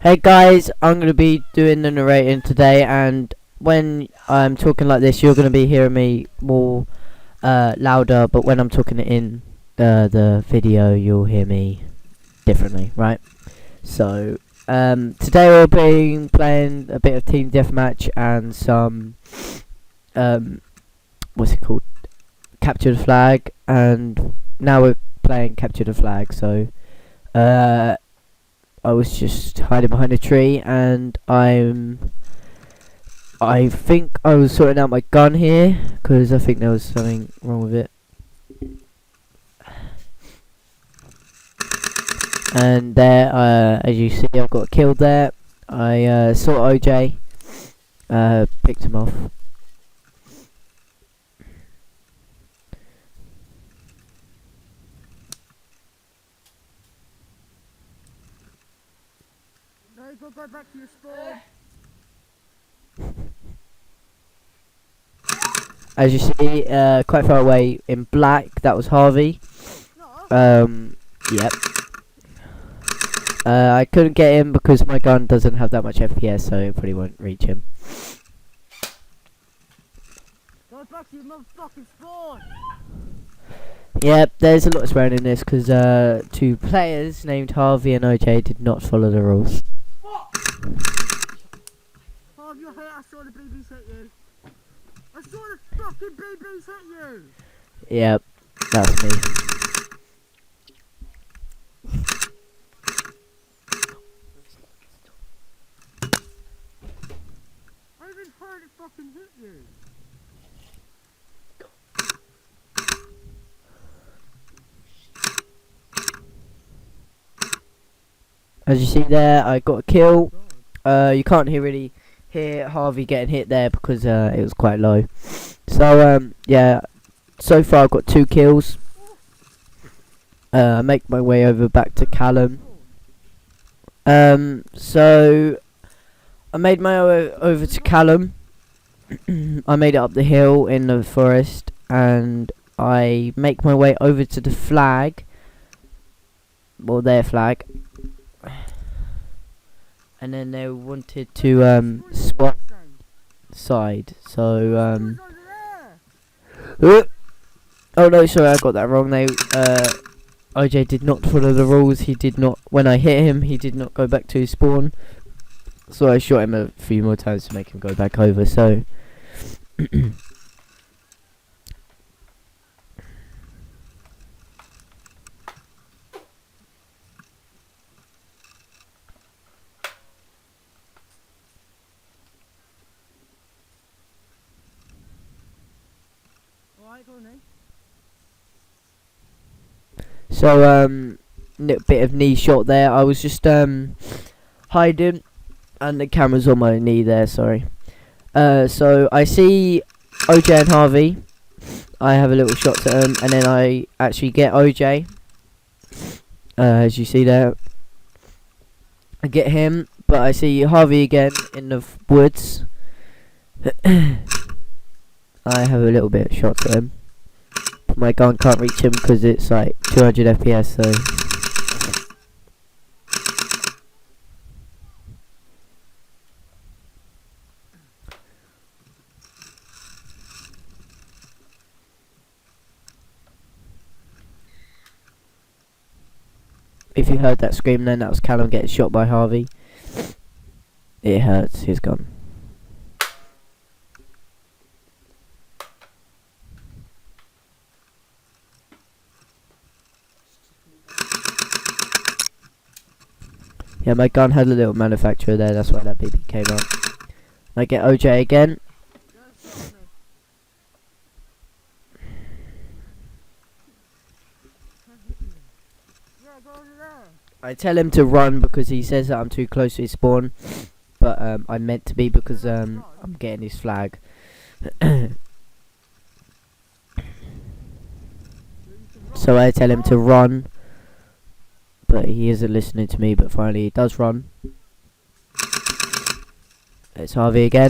Hey guys, I'm going to be doing the narrating today, and when I'm talking like this you're going to be hearing me more louder, but when I'm talking in the video you'll hear me differently, right? So today we'll be playing a bit of team deathmatch and some what's it called, capture the flag, and now we're playing capture the flag. So I was just hiding behind a tree, and I think I was sorting out my gun here because I think there was something wrong with it. And there, as you see, I've got killed there. I saw OJ, picked him off. Go back to your spawn. As you see, quite far away in black, that was Harvey. Yep. I couldn't get him because my gun doesn't have that much FPS, so it probably won't reach him. Go back to your motherfucking spawn. Yep, there's a lot of swearing in this because two players named Harvey and OJ did not follow the rules. Oh, you hate, I saw the babies hit you. I saw the fucking babies hit you. Yep, that's me. I even heard it fucking hit you. As you see there, I got a kill. You can't really hear Harvey getting hit there because it was quite low. So yeah, so far I've got 2 kills. I make my way over back to Callum. So I made my way over to Callum. I made it up the hill in the forest, and I make my way over to the flag, or their flag. And then they wanted to swap side, so oh no, sorry, I got that wrong. They OJ did not follow the rules. He did not, when I hit him, he did not go back to his spawn. So I shot him a few more times to make him go back over. So Alright, go on then. So little bit of knee shot there. I was just hiding, and the camera's on my knee there. Sorry. So I see OJ and Harvey. I have a little shot to them, and then I actually get OJ. As you see there, I get him, but I see Harvey again in the woods. I have a little bit of shot to him. My gun can't reach him because it's like 200 FPS, so if you heard that scream, then that was Callum getting shot by Harvey. It hurts, he's gone. Yeah, my gun had a little manufacturer there, that's why that baby came up. I get OJ again. Yeah, go over there. I tell him to run because he says that I'm too close to his spawn. But I'm meant to be because I'm getting his flag. So I tell him to run. But he isn't listening to me, but finally he does run. It's Harvey again.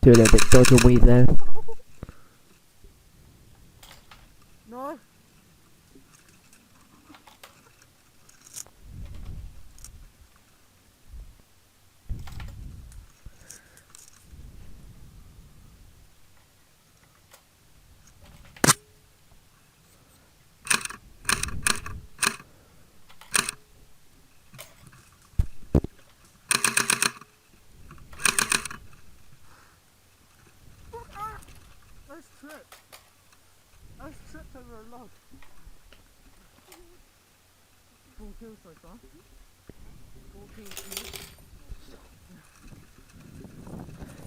Do a little bit dodge and weave there. No. Let's trip. Let's trip over a log. Full kills so far. Full kills.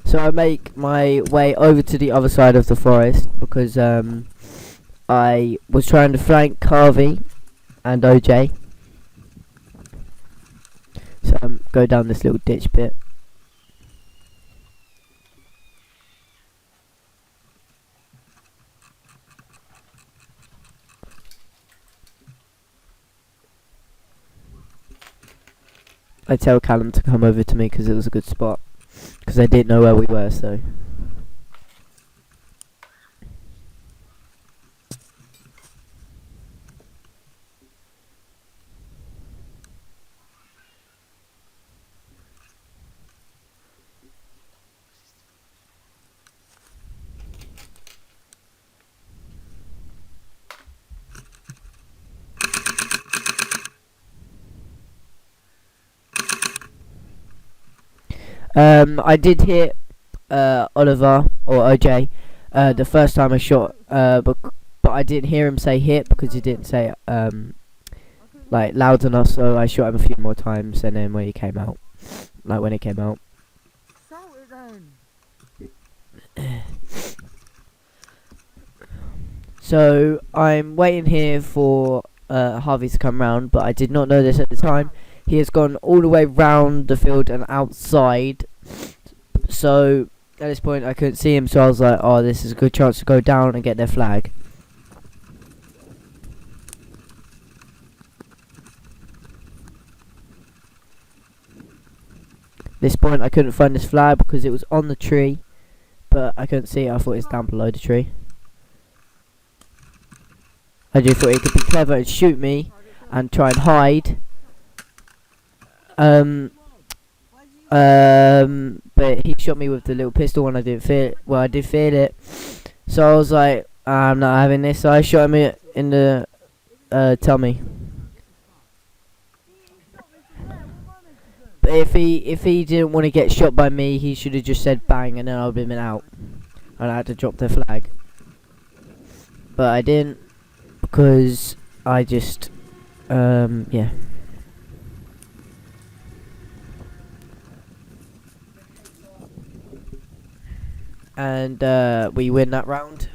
So I make my way over to the other side of the forest because I was trying to flank Harvey and OJ. So go down this little ditch bit. I tell Callum to come over to me because it was a good spot. Because I didn't know where we were, so. I did hit Oliver or OJ the first time I shot, but I didn't hear him say hit because he didn't say like loud enough. So I shot him a few more times, and then when he came out, when it came out. Salt it then. So I'm waiting here for Harvey to come round, but I did not know this at the time. He has gone all the way round the field and outside. So at this point I couldn't see him, so I was like, oh, this is a good chance to go down and get their flag. This point I couldn't find this flag because it was on the tree, but I couldn't see it. I thought it was down below the tree. I just thought he could be clever and shoot me and try and hide. But he shot me with the little pistol and I didn't feel it. Well, I did feel it. So I was like, I'm not having this. So I shot him in the tummy. But if he didn't want to get shot by me, he should have just said bang, and then I would have been out. And I had to drop the flag. But I didn't, because I just, yeah. And we win that round.